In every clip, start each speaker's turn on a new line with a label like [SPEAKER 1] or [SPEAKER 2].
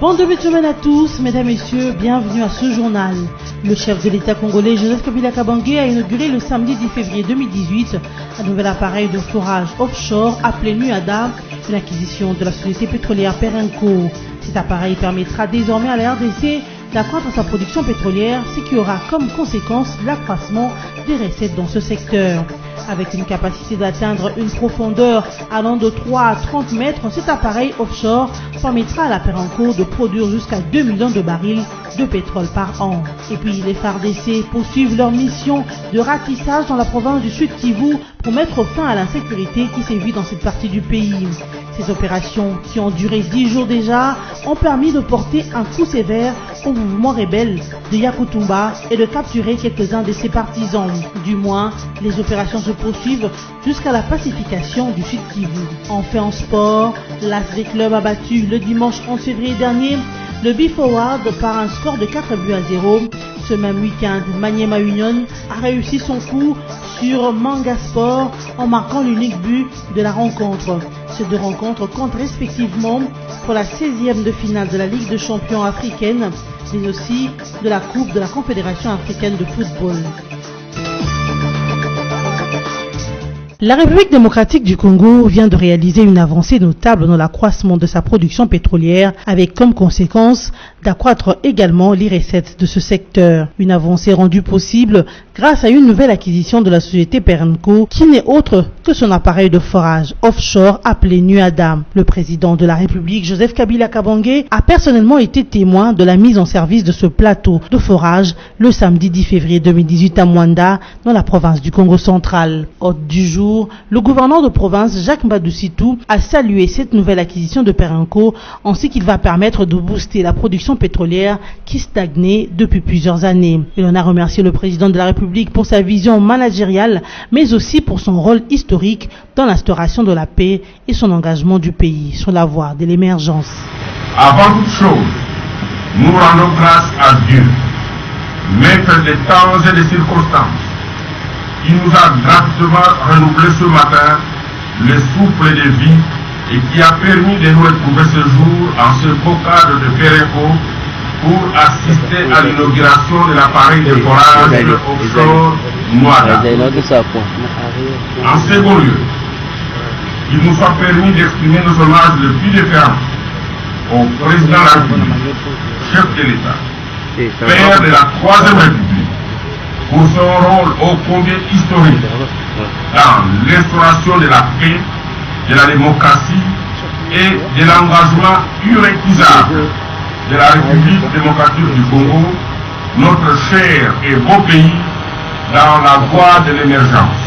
[SPEAKER 1] Bon début de semaine à tous, mesdames, messieurs, bienvenue à ce journal. Le chef de l'État congolais, Joseph Kabila Kabange, a inauguré le samedi 10 février 2018 un nouvel appareil de forage offshore appelé NUADA, une acquisition de la société pétrolière Perenco. Cet appareil permettra désormais à la RDC d'accroître sa production pétrolière, ce qui aura comme conséquence l'accroissement des recettes dans ce secteur. Avec une capacité d'atteindre une profondeur allant de 3 à 30 mètres, cet appareil offshore permettra à la Perenco de produire jusqu'à 2 millions de barils de pétrole par an. Et puis les FARDC poursuivent leur mission de ratissage dans la province du Sud Kivu pour mettre fin à l'insécurité qui sévit dans cette partie du pays. Ces opérations, qui ont duré 10 jours déjà, ont permis de porter un coup sévère au mouvement rebelle de Yakutumba et de capturer quelques-uns de ses partisans. Du moins, les opérations se poursuivent jusqu'à la pacification du Sud Kivu. Enfin en sport, l'ASV Club a battu le dimanche 11 février dernier le B-Forward par un score de 4-0. Ce même week-end, Maniema Union a réussi son coup sur Manga Sport en marquant l'unique but de la rencontre. Ces deux rencontres comptent respectivement pour la 16e de finale de la Ligue de champions africaine, mais aussi de la Coupe de la Confédération africaine de football. La République démocratique du Congo vient de réaliser une avancée notable dans l'accroissement de sa production pétrolière avec comme conséquence d'accroître également les recettes de ce secteur. Une avancée rendue possible grâce à une nouvelle acquisition de la société Perenco qui n'est autre que son appareil de forage offshore appelé NUADA. Le président de la République, Joseph Kabila Kabange, a personnellement été témoin de la mise en service de ce plateau de forage le samedi 10 février 2018 à Mwanda, dans la province du Congo central. Hôte du jour, le gouverneur de province, Jacques Mbadoussitou, a salué cette nouvelle acquisition de Perenco en ce qu'il va permettre de booster la production pétrolière qui stagnait depuis plusieurs années. Il en a remercié le président de la République pour sa vision managériale, mais aussi pour son rôle historique dans l'instauration de la paix et son engagement du pays sur la voie de l'émergence.
[SPEAKER 2] Avant toute chose, nous rendons grâce à Dieu, maître des temps et des circonstances, qui nous a gratuitement renouvelé ce matin le souffle de vie et qui a permis de nous retrouver ce jour en ce beau cadre de Perenco pour assister à l'inauguration de l'appareil de forage offshore NUADA. En second lieu, il nous soit permis d'exprimer nos hommages le plus déférents au président de la République, chef de l'État, père de la Troisième République, pour son rôle ô combien historique dans l'instauration de la paix, de la démocratie et de l'engagement irrécusable de la République démocratique du Congo, notre cher et beau pays, dans la voie de l'émergence.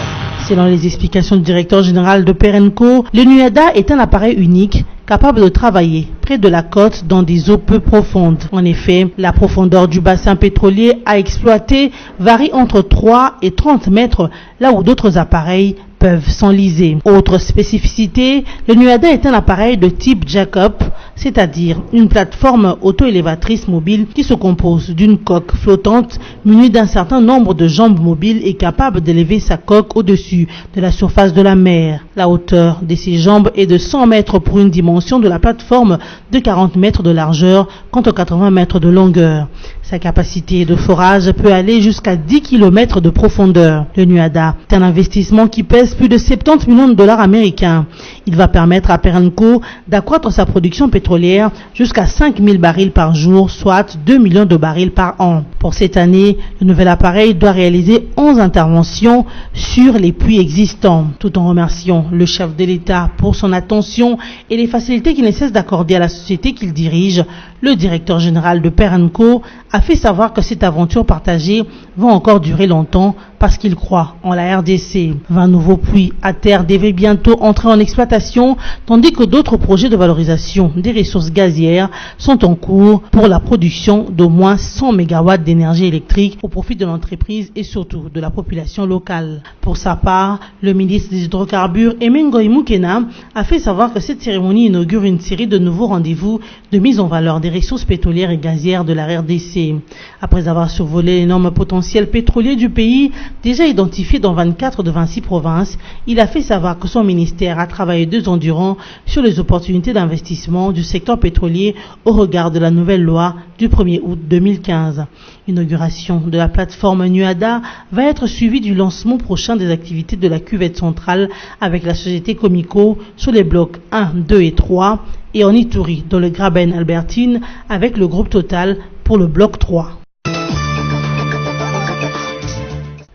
[SPEAKER 1] Selon les explications du directeur général de Perenco, le NUADA est un appareil unique capable de travailler près de la côte dans des eaux peu profondes. En effet, la profondeur du bassin pétrolier à exploiter varie entre 3 et 30 mètres, là où d'autres appareils peuvent s'enliser. Autre spécificité, le NUADA est un appareil de type jack-up, c'est-à-dire une plateforme auto-élévatrice mobile qui se compose d'une coque flottante munie d'un certain nombre de jambes mobiles et capable d'élever sa coque au-dessus de la surface de la mer. La hauteur de ces jambes est de 100 mètres pour une dimension de la plateforme de 40 mètres de largeur contre 80 mètres de longueur. Sa capacité de forage peut aller jusqu'à 10 km de profondeur. Le NUADA est un investissement qui pèse plus de 70 millions de dollars américains. Il va permettre à Perenco d'accroître sa production pétrolière jusqu'à 5000 barils par jour, soit 2 millions de barils par an. Pour cette année, le nouvel appareil doit réaliser 11 interventions sur les puits existants. Tout en remerciant le chef de l'État pour son attention et les facilités qu'il ne cesse d'accorder à la société qu'il dirige, le directeur général de Perenco a fait savoir que cette aventure partagée va encore durer longtemps parce qu'il croit en la RDC. 20 nouveaux puits à terre devaient bientôt entrer en exploitation, tandis que d'autres projets de valorisation des ressources gazières sont en cours pour la production d'au moins 100 MW d'énergie électrique au profit de l'entreprise et surtout de la population locale. Pour sa part, le ministre des Hydrocarbures, Emengoy Mukena, a fait savoir que cette cérémonie inaugure une série de nouveaux rendez-vous de mise en valeur des ressources pétrolières et gazières de la RDC. Après avoir survolé l'énorme potentiel pétrolier du pays, déjà identifié dans 24 de 26 provinces, il a fait savoir que son ministère a travaillé 2 ans durant sur les opportunités d'investissement du secteur pétrolier au regard de la nouvelle loi du 1er août 2015. L'inauguration de la plateforme Nuada va être suivie du lancement prochain des activités de la cuvette centrale avec la société Comico sur les blocs 1, 2 et 3 et en Ituri dans le Graben Albertine avec le groupe Total pour le bloc 3.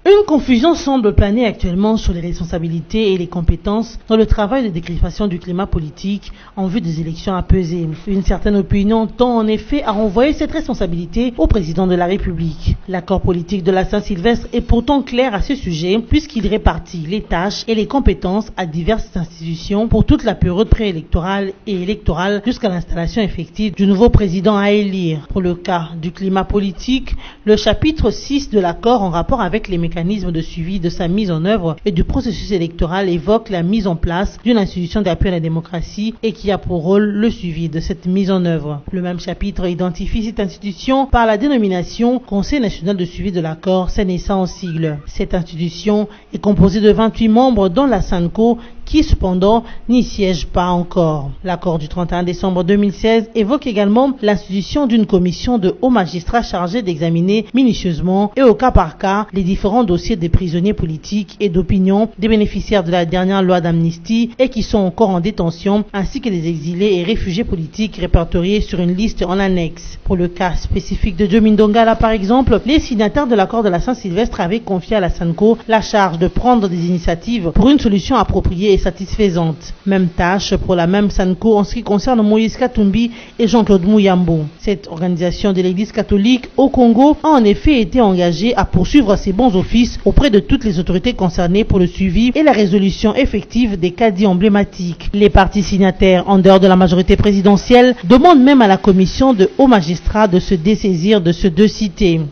[SPEAKER 1] Une confusion semble planer actuellement sur les responsabilités et les compétences dans le travail de décryptation du climat politique en vue des élections apaisées. Une certaine opinion tend en effet à renvoyer cette responsabilité au président de la République. L'accord politique de la Saint-Sylvestre est pourtant clair à ce sujet puisqu'il répartit les tâches et les compétences à diverses institutions pour toute la période préélectorale et électorale jusqu'à l'installation effective du nouveau président à élire. Pour le cas du climat politique, le chapitre 6 de l'accord en rapport avec les mécanismes de suivi de sa mise en œuvre et du processus électoral évoque la mise en place d'une institution d'appui à la démocratie et qui a pour rôle le suivi de cette mise en œuvre. Le même chapitre identifie cette institution par la dénomination Conseil national de suivi de l'accord, CNSA en sigle. Cette institution est composée de 28 membres dont la SANCO qui cependant n'y siège pas encore. L'accord du 31 décembre 2016 évoque également l'institution d'une commission de hauts magistrats chargés d'examiner minutieusement et au cas par cas les différents dossiers des prisonniers politiques et d'opinion, des bénéficiaires de la dernière loi d'amnistie et qui sont encore en détention, ainsi que les exilés et réfugiés politiques répertoriés sur une liste en annexe. Pour le cas spécifique de Joe Ndongala par exemple, les signataires de l'accord de la Saint-Sylvestre avaient confié à la SANCO la charge de prendre des initiatives pour une solution appropriée et satisfaisante. Même tâche pour la même SANCO en ce qui concerne Moïse Katumbi et Jean-Claude Mouyambo. Cette organisation de l'Église catholique au Congo a en effet été engagée à poursuivre ses bons offices auprès de toutes les autorités concernées pour le suivi et la résolution effective des cas dits emblématiques. Les partis signataires, en dehors de la majorité présidentielle, demandent même à la commission de hauts magistrats de se dessaisir de ce dossier.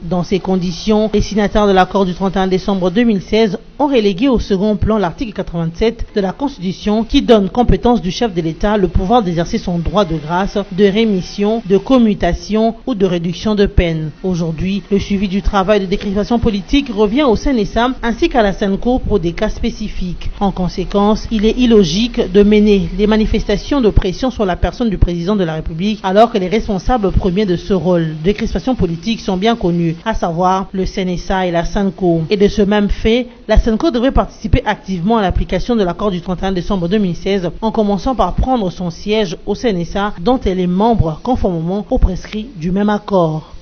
[SPEAKER 1] Dans ces conditions, les signataires de l'accord du 31 décembre 2016 ont relégué au second plan l'article 87 de la Constitution qui donne compétence du chef de l'État le pouvoir d'exercer son droit de grâce, de rémission, de commutation ou de réduction de peine. Aujourd'hui, le suivi du travail de décryptation politique revient au CNSA ainsi qu'à la SANCO pour des cas spécifiques. En conséquence, il est illogique de mener les manifestations de pression sur la personne du président de la République alors que les responsables premiers de ce rôle de décryptation politique sont bien connus, à savoir le CNSA et la SANCO. Et de ce même fait, la SANCO devrait participer activement à l'application de l'accord du 31 décembre 2016 en commençant par prendre son siège au CNSA dont elle est membre conformément aux prescrits du même accord.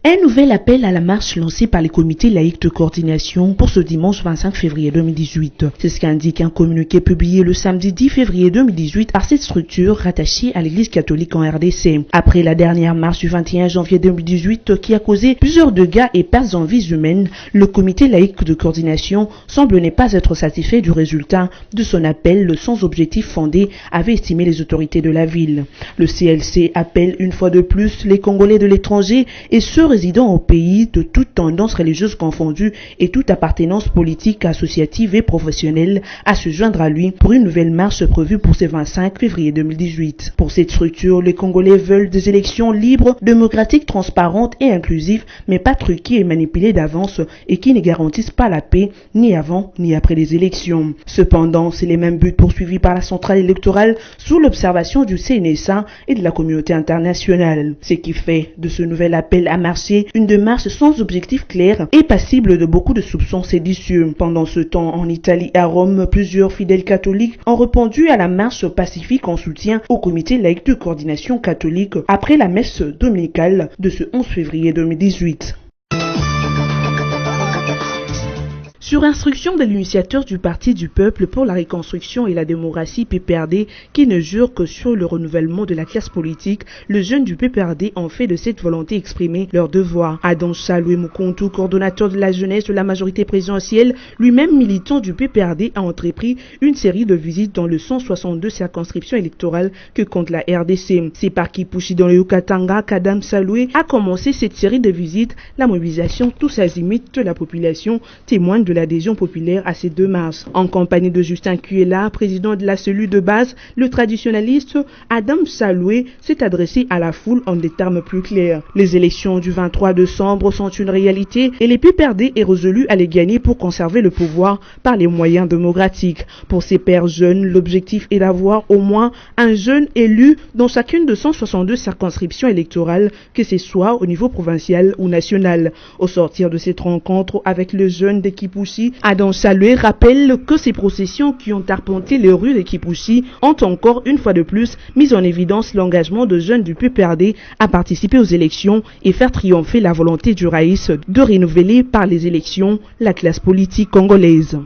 [SPEAKER 3] Un nouvel appel à la marche lancé par les comités laïcs de coordination pour ce dimanche 25 février 2018. C'est ce qu'indique un communiqué publié le samedi 10 février 2018 par cette structure rattachée à l'Église catholique en RDC. Après la dernière marche du 21 janvier 2018 qui a causé plusieurs dégâts et pertes en vies humaines, le comité laïque de coordination semble ne pas être satisfait du résultat de son appel sans objectif fondé, avaient estimé les autorités de la ville. Le CLC appelle une fois de plus les Congolais de l'étranger et ceux résidant au pays de toute tendance religieuse confondue et toute appartenance politique, associative et professionnelle à se joindre à lui pour une nouvelle marche prévue pour ce 25 février 2018. Pour cette structure, les Congolais veulent des élections libres, démocratiques, transparentes et inclusives, mais pas truquées et manipulées d'avance et qui ne garantissent pas la paix ni avant ni après les élections. Cependant, c'est les mêmes buts poursuivis par la centrale électorale sous l'observation du CNSA et de la communauté internationale. Ce qui fait de ce nouvel appel à marcher une démarche sans objectif clair et passible de beaucoup de soupçons séditieux. Pendant ce temps, en Italie et à Rome, plusieurs fidèles catholiques ont répondu à la marche pacifique en soutien au comité laïque de coordination catholique après la messe dominicale de ce 11 février 2018. Sur instruction de l'initiateur du Parti du Peuple pour la Reconstruction et la Démocratie PPRD, qui ne jure que sur le renouvellement de la classe politique, les jeunes du PPRD ont fait de cette volonté exprimée leur devoir. Adam Chaloué Mukontu, coordonnateur de la jeunesse de la majorité présidentielle, lui-même militant du PPRD, a entrepris une série de visites dans le 162 circonscriptions électorales que compte la RDC. C'est par Kipushi dans le Yukatanga qu'Adam Chaloué a commencé cette série de visites. La mobilisation tous azimuts de la population témoigne de la d'adhésion populaire à ces 2 mars. En compagnie de Justin Kuela, président de la cellule de base, le traditionnaliste Adam Saloué s'est adressé à la foule en des termes plus clairs. Les élections du 23 décembre sont une réalité et les PPRD est résolu à les gagner pour conserver le pouvoir par les moyens démocratiques. Pour ces pairs jeunes, l'objectif est d'avoir au moins un jeune élu dans chacune de 162 circonscriptions électorales, que ce soit au niveau provincial ou national. Au sortir de cette rencontre avec le jeune de Kipushi, Adam Saloué rappelle que ces processions qui ont arpenté les rues de Kipushi ont encore une fois de plus mis en évidence l'engagement de jeunes du PPRD à participer aux élections et faire triompher la volonté du Raïs de renouveler par les élections la classe politique congolaise.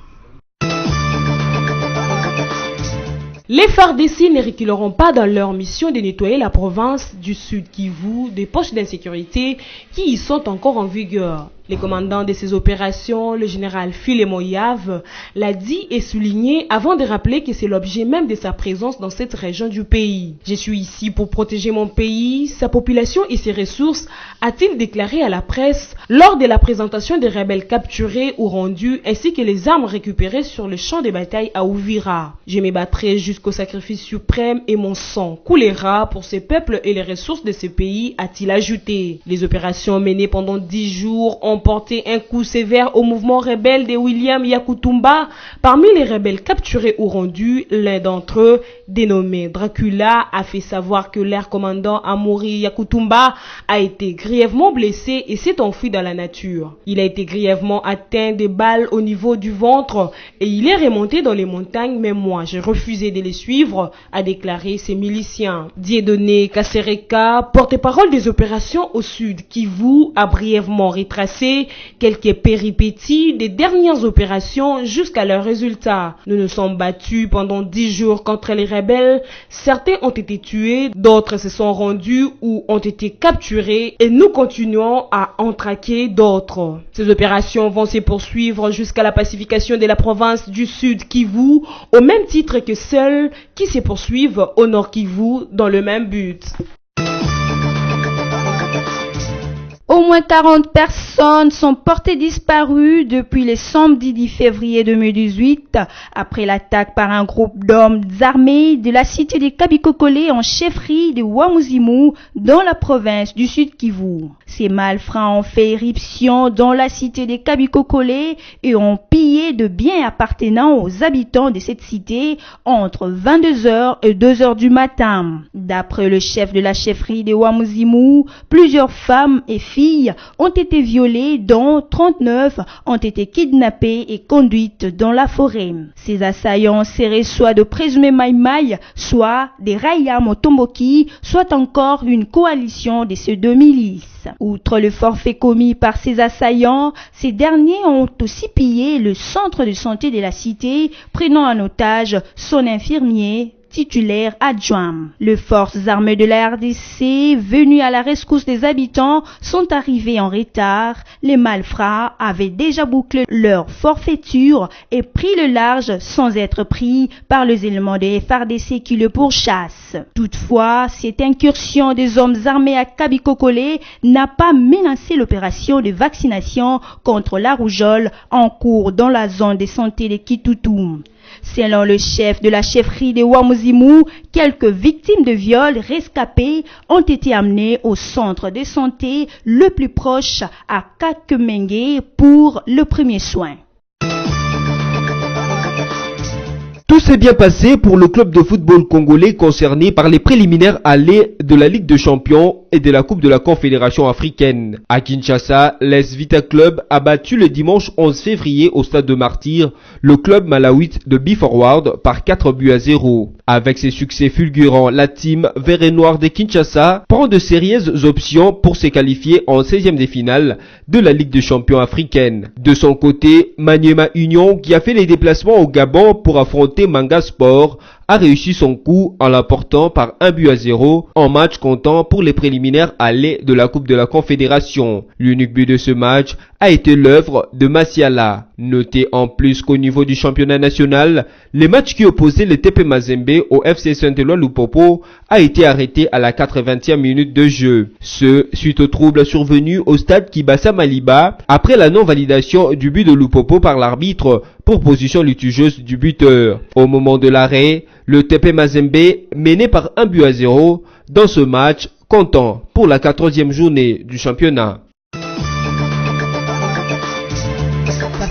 [SPEAKER 4] Les FARDC ne reculeront pas dans leur mission de nettoyer la province du Sud Kivu des poches d'insécurité qui y sont encore en vigueur. Les commandants de ces opérations, le général Filemo Yave, l'a dit et souligné avant de rappeler que c'est l'objet même de sa présence dans cette région du pays. Je suis ici pour protéger mon pays, sa population et ses ressources, a-t-il déclaré à la presse lors de la présentation des rebelles capturés ou rendus ainsi que les armes récupérées sur le champ de bataille à Uvira. Je me battrai jusqu'au sacrifice suprême et mon sang coulera pour ces peuples et les ressources de ce pays, a-t-il ajouté. Les opérations menées pendant 10 jours ont porté un coup sévère au mouvement rebelle de William Yakutumba. Parmi les rebelles capturés ou rendus, l'un d'entre eux, dénommé Dracula, a fait savoir que l'air commandant Amuri Yakutumba a été grièvement blessé et s'est enfui dans la nature. Il a été grièvement atteint de balles au niveau du ventre et il est remonté dans les montagnes, mais moi j'ai refusé de les suivre, a déclaré ces miliciens. Dieudonné Kasereka, porte-parole des opérations au Sud Kivu, a brièvement retracé quelques péripéties des dernières opérations jusqu'à leurs résultats. Nous nous sommes battus pendant 10 jours contre les rebelles. Certains ont été tués, d'autres se sont rendus ou ont été capturés et nous continuons à en traquer d'autres. Ces opérations vont se poursuivre jusqu'à la pacification de la province du Sud Kivu, au même titre que celles qui se poursuivent au Nord Kivu dans le même but.
[SPEAKER 5] Au moins 40 personnes sont portées disparues depuis le samedi 10 février 2018 après l'attaque par un groupe d'hommes armés de la cité de Kabikokole en chefferie de Wamuzimu dans la province du Sud Kivu. Ces malfrats ont fait éruption dans la cité de Kabikokole et ont pillé de biens appartenant aux habitants de cette cité entre 22h et 2h du matin. D'après le chef de la chefferie de Wamuzimu, plusieurs femmes et filles ont été violées, dont 39 ont été kidnappées et conduites dans la forêt. Ces assaillants seraient soit de présumés Maïmaï, soit des Raya Motomboki, soit encore une coalition de ces 2 milices. Outre le forfait commis par ces assaillants, ces derniers ont aussi pillé le centre de santé de la cité, prenant en otage son infirmier titulaire adjoint. Les forces armées de la RDC, venues à la rescousse des habitants, sont arrivées en retard. Les malfrats avaient déjà bouclé leur forfaiture et pris le large sans être pris par les éléments de FARDC qui le pourchassent. Toutefois, cette incursion des hommes armés à Kabikokole n'a pas menacé l'opération de vaccination contre la rougeole en cours dans la zone de santé de Kitutu. Selon le chef de la chefferie de Wamuzimu, quelques victimes de viol rescapées ont été amenées au centre de santé le plus proche à Kakemenge pour le premier soin.
[SPEAKER 6] Tout s'est bien passé pour le club de football congolais concerné par les préliminaires allées de la Ligue des Champions et de la Coupe de la Confédération africaine. À Kinshasa, l'AS Vita Club a battu le dimanche 11 février au stade de Martyr le club malawite de B-Forward par 4-0. Avec ses succès fulgurants, la team vert et noir de Kinshasa prend de sérieuses options pour se qualifier en 16e de finale de la Ligue des Champions africaine. De son côté, Maniema Union, qui a fait les déplacements au Gabon pour affronter Manga Sport, a réussi son coup en l'emportant par 1-0 en match comptant pour les préliminaires préliminaires aller de la Coupe de la Confédération. L'unique but de ce match a été l'œuvre de Masiala. Notez en plus qu'au niveau du championnat national, les matchs qui opposaient le TP Mazembe au FC Saint-Éloi Lupopo a été arrêté à la 80e minute de jeu. Ce suite aux troubles survenus au stade Kibasa Maliba après la non-validation du but de Lupopo par l'arbitre pour position litigieuse du buteur. Au moment de l'arrêt, le TP Mazembe menait par 1-0 dans ce match comptant pour la 14e journée du championnat.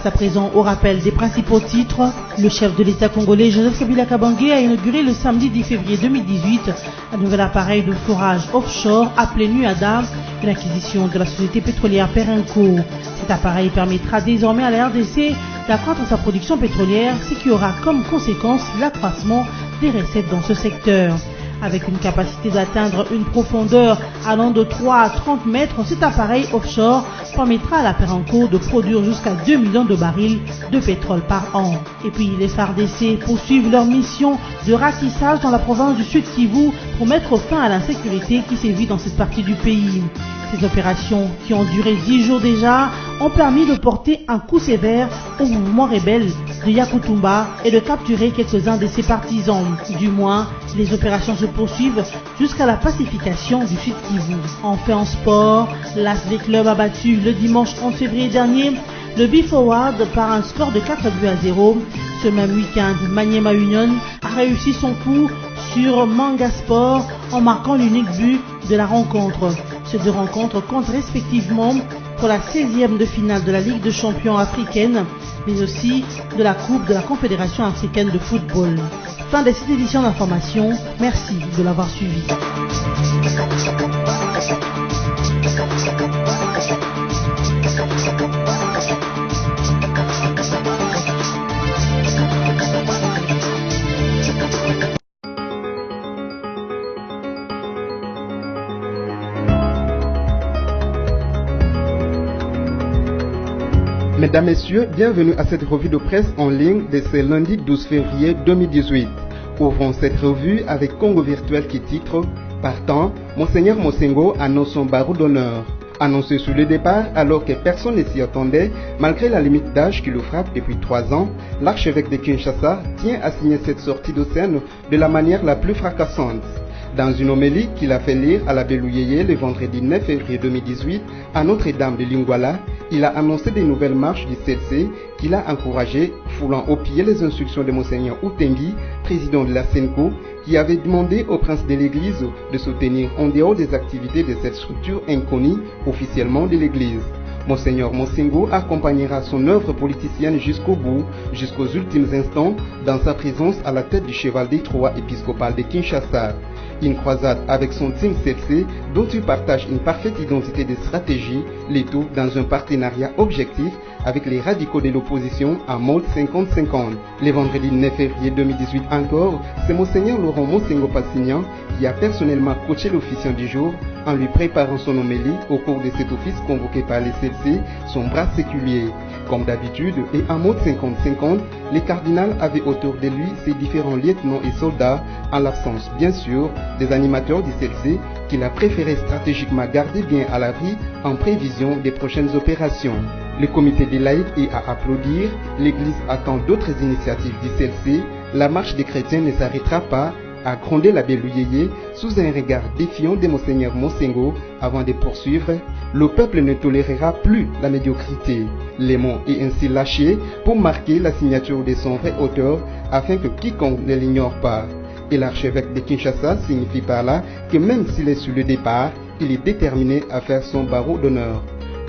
[SPEAKER 1] À présent, au rappel des principaux titres, le chef de l'État congolais Joseph Kabila Kabange a inauguré le samedi 10 février 2018 un nouvel appareil de forage offshore appelé NUADA, une acquisition de la société pétrolière Perenco. Cet appareil permettra désormais à la RDC d'accroître sa production pétrolière, ce qui aura comme conséquence l'accroissement des recettes dans ce secteur. Avec une capacité d'atteindre une profondeur allant de 3 à 30 mètres, cet appareil offshore permettra à la Perenco de produire jusqu'à 2 millions de barils de pétrole par an. Et puis les FARDC poursuivent leur mission de ratissage dans la province du Sud Kivu pour mettre fin à l'insécurité qui sévit dans cette partie du pays. Ces opérations, qui ont duré 10 jours déjà, ont permis de porter un coup sévère au mouvement rebelle de Yakutumba et de capturer quelques-uns de ses partisans. Du moins, les opérations se poursuivent jusqu'à la pacification du Sud Kivu. Enfin en sport, l'ASV Club a battu le dimanche 11 février dernier le B-Forward par un score de 4-0. Ce même week-end, Maniema Union a réussi son coup sur Manga Sport en marquant l'unique but de la rencontre. Ces deux rencontres comptent respectivement pour la 16e de finale de la Ligue des champions africaine, mais aussi de la Coupe de la Confédération africaine de football. Fin de cette édition d'information. Merci de l'avoir suivi.
[SPEAKER 7] Mesdames, Messieurs, bienvenue à cette revue de presse en ligne de ce lundi 12 février 2018. Ouvrons cette revue avec Congo Virtuel qui titre « Partant, Monseigneur Mosengo annonce son barreau d'honneur ». Annoncé sur le départ alors que personne ne s'y attendait, malgré la limite d'âge qui le frappe depuis 3 ans, l'archevêque de Kinshasa tient à signer cette sortie de scène de la manière la plus fracassante. Dans une homélie qu'il a fait lire à l'abbé Louyeye le vendredi 9 février 2018 à Notre-Dame de Lingwala, il a annoncé des nouvelles marches du CLC qu'il a encouragées, foulant au pied les instructions de Monseigneur Outengi, président de la SENCO, qui avait demandé au prince de l'Église de se tenir en dehors des activités de cette structure inconnue officiellement de l'Église. Monseigneur Mosengo accompagnera son œuvre politicienne jusqu'au bout, jusqu'aux ultimes instants, dans sa présence à la tête du cheval des Trois épiscopal de Kinshasa. Une croisade avec son team CLC dont il partage une parfaite identité de stratégie, le tout dans un partenariat objectif avec les radicaux de l'opposition en mode 50-50. Le vendredi 9 février 2018 encore, c'est Monseigneur Laurent Mosengo Passignan qui a personnellement coaché l'officiant du jour en lui préparant son homélie au cours de cet office convoqué par les CLC, son bras séculier. Comme d'habitude et en mode 50-50, le cardinal avait autour de lui ses différents lieutenants et soldats, en l'absence bien sûr des animateurs du CLC qu'il a préféré stratégiquement garder bien à l'abri en prévision des prochaines opérations. Le comité des laïcs est à applaudir, l'Église attend d'autres initiatives du CLC, la marche des chrétiens ne s'arrêtera pas, a grondé l'abbé Louyeye sous un regard défiant de Monseigneur Mosengo avant de poursuivre. Le peuple ne tolérera plus la médiocrité. Les mots est ainsi lâché pour marquer la signature de son vrai auteur afin que quiconque ne l'ignore pas. Et l'archevêque de Kinshasa signifie par là que même s'il est sur le départ, il est déterminé à faire son barreau d'honneur.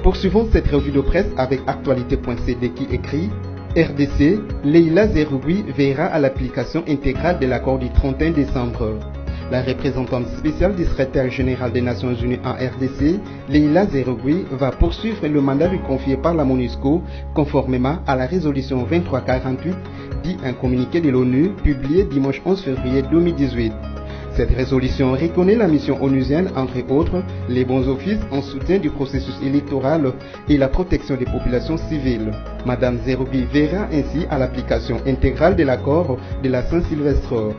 [SPEAKER 7] Poursuivons cette revue de presse avec actualité.cd qui écrit RDC, Leila Zerougui veillera à l'application intégrale de l'accord du 31 décembre. La représentante spéciale du secrétaire général des Nations Unies en RDC, Leila Zerougui, va poursuivre le mandat lui confié par la MONUSCO conformément à la résolution 2348, dit un communiqué de l'ONU publié dimanche 11 février 2018. Cette résolution reconnaît la mission onusienne, entre autres, les bons offices en soutien du processus électoral et la protection des populations civiles. Madame Zerougui verra ainsi à l'application intégrale de l'accord de la Saint-Sylvestre.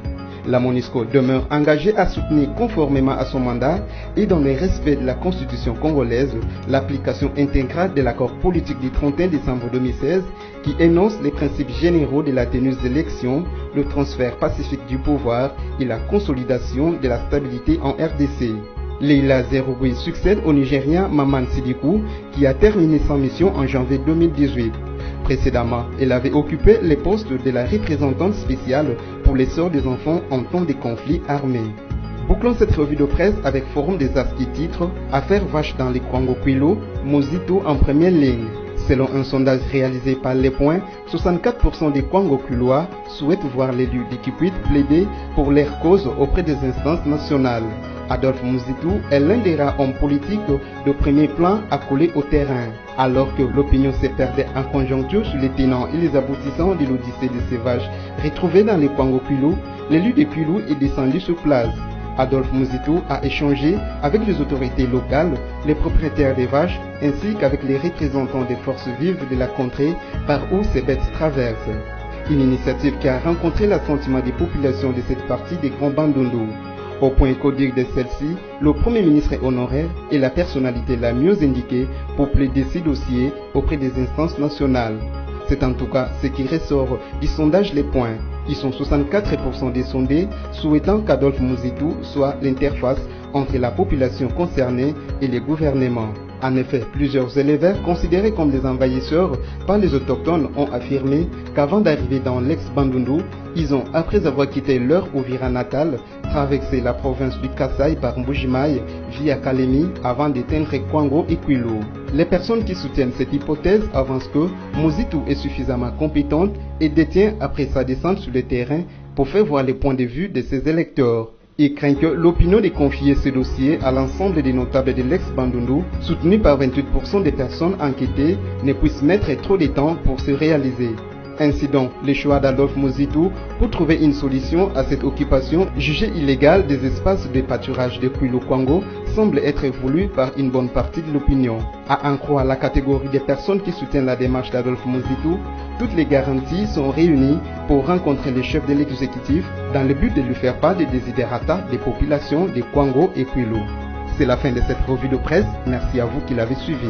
[SPEAKER 7] La MONUSCO demeure engagée à soutenir conformément à son mandat et dans le respect de la Constitution congolaise l'application intégrale de l'accord politique du 31 décembre 2016 qui énonce les principes généraux de la tenue des élections, le transfert pacifique du pouvoir et la consolidation de la stabilité en RDC. Leila Zerougui succède au Nigérien Maman Sidikou qui a terminé sa mission en janvier 2018. Précédemment, elle avait occupé le poste de la représentante spéciale pour les sorts des enfants en temps de conflits armés. Bouclons cette revue de presse avec Forum des As qui titre « Affaire vache dans les Kwango-Kwilo, Mozito en première ligne ». Selon un sondage réalisé par Les Points, 64% des Kwango-Kwilois souhaitent voir l'élu d'Ikipuit plaider pour leur cause auprès des instances nationales. Adolphe Muzitu est l'un des rares hommes politiques de premier plan accolés au terrain. Alors que l'opinion s'est perdue en conjoncture sur les tenants et les aboutissants de l'Odyssée des sauvages retrouvés dans les Kwango-Kwilo, l'élu de Kwilu est descendu sur place. Adolphe Muzitu a échangé avec les autorités locales, les propriétaires des vaches, ainsi qu'avec les représentants des forces vives de la contrée par où ces bêtes traversent. Une initiative qui a rencontré l'assentiment des populations de cette partie des Grands Bandundu. Au point qu'au dire de celle-ci, le Premier ministre honoraire est la personnalité la mieux indiquée pour plaider ces dossiers auprès des instances nationales. C'est en tout cas ce qui ressort du sondage Les Points. Ils sont 64% des sondés souhaitant qu'Adolphe Muzitu soit l'interface entre la population concernée et les gouvernements. En effet, plusieurs éleveurs considérés comme des envahisseurs par les autochtones ont affirmé qu'avant d'arriver dans l'ex-Bandundu, ils ont, après avoir quitté leur Uvira natale, traversé la province du Kasaï par Mbujimaï via Kalemi avant d'atteindre Kwango et Kwilu. Les personnes qui soutiennent cette hypothèse avancent que Muzitu est suffisamment compétente et détient après sa descente sur le terrain pour faire voir les points de vue de ses électeurs. Il craint que l'opinion de confier ce dossier à l'ensemble des notables de l'ex-Bandundu, soutenu par 28% des personnes enquêtées, ne puisse mettre trop de temps pour se réaliser. Ainsi donc, le choix d'Adolphe Muzitu pour trouver une solution à cette occupation jugée illégale des espaces de pâturage de Kwilu-Kwango semble être voulu par une bonne partie de l'opinion. À en croire la catégorie des personnes qui soutiennent la démarche d'Adolphe Muzitu, toutes les garanties sont réunies pour rencontrer le chef de l'exécutif dans le but de lui faire part des desiderata des populations de Kwango et Kwilu. C'est la fin de cette revue de presse. Merci à vous qui l'avez suivi.